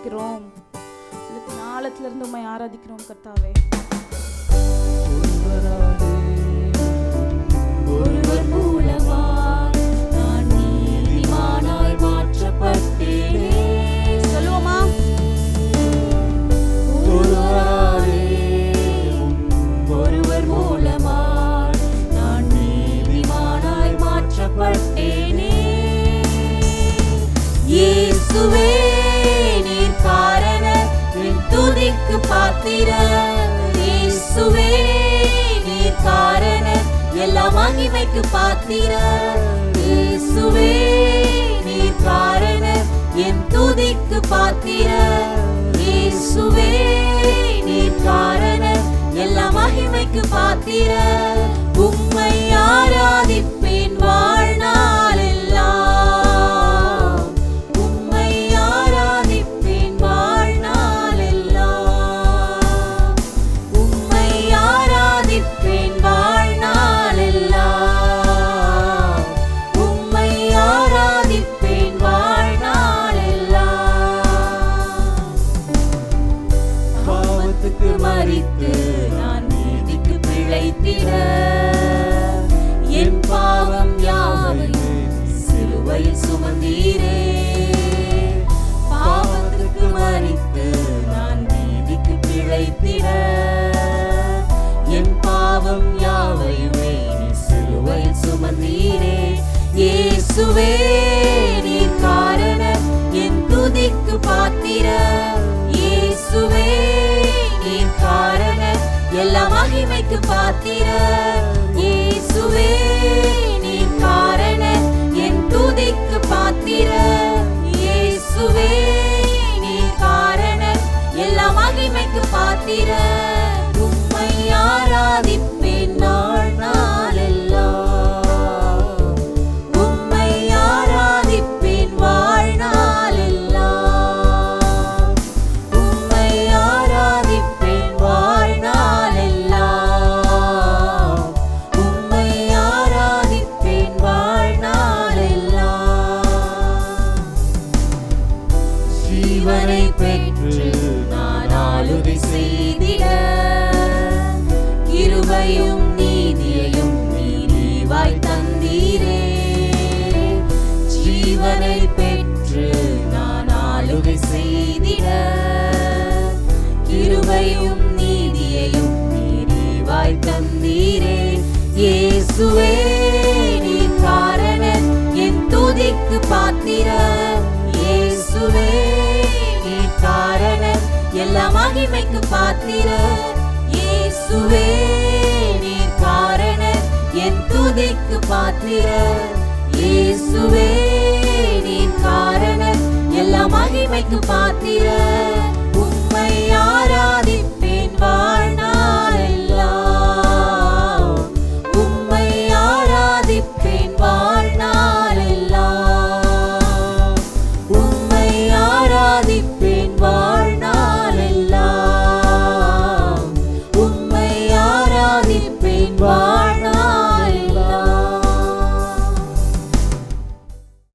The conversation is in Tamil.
ஆராதிக்கிறோம். ஆழத்திலிருந்து உம்மை ஆராதிக்கிறோம் கர்த்தாவே. ஒருவர் மூலமாய் நான் நீதிமானாய் மாற்றப்பட்டேனே. சொல்லுவோமா? ஒருவர் மூலமாய் நான் நீதிமானாய் மாற்றப்பட்டேனே. இயேசுவே நீர் காரணர், என் துதிக்கு பாத்திரர். இயேசுவே நீர் காரணர், எல்லா மகிமைக்கு பாத்திரர். இயேசுவே நீர் காரணர், என் துதிக்கு பாத்திரர். இயேசுவே நீர் காரணர், எல்லா மகிமைக்கு பாத்திரர். உம்மை ஆராதிப்பேன் வாழ்நாளெல்லாம். உம்மை ஆராதிப்பேன் வாழ்நாளெல்லாம். உம்மை ஆராதிப்பேன் வாழ்நாளெல்லாம். உம்மை ஆராதிப்பேன் வாழ்நாளெல்லாம். பாவத்துக்கு மரித்து நான் நீதிக்கு பிழைத்திட, என் பாவம் யாவையும் சிலுவையில் சுமந்தீரே. பாவத்துக்கு மரித்து நான் நீதிக்கு பிழைத்திட, என் பாவம் யாவையுமே நீ சிலுவையில் சுமந்தீரே. இயேசுவே நீர் காரணர், என் துதிக்கு பாத்திரர். இயேசுவே நீர் காரணர், எல்லா மகிமைக்கு பாத்திரர். இயேசுவே நீர் காரணர், என் துதிக்கு பாத்திரர். இயேசுவே நீர் காரணர், எல்லா மகிமைக்கு பாத்திரர். உம்மை ஆராதிப்பேன் வாழ்நாளெல்லாம். உம்மை ஆராதிப்பேன் வாழ்நாளெல்லாம். உம்மை ஆராதிப்பேன் வாழ்நாளெல்லாம். உம்மை ஆராதிப்பேன் வாழ்நாளெல்லாம். ஜீவனை பெற்று நான் ஆளுகை செய்திட, கிருபையும் நீதியையும் நீவாய் தந்தீரே. ஜீவனை பெற்று நான் ஆளுகை செய்திட, கிருபையும் நீதியையும் நீவாய் தந்தீரே. இயேசுவே நீர் காரணர், என் துதிக்கு பாத்திரர். இயேசுவே நீர் காரணர், எல்லா மகிமைக்கு பாத்திரர். இயேசுவே நீர் காரணர், என் துதிக்கு பாத்திரர். இயேசுவே நீர் காரணர், எல்லா மகிமைக்கு பாத்திரர்.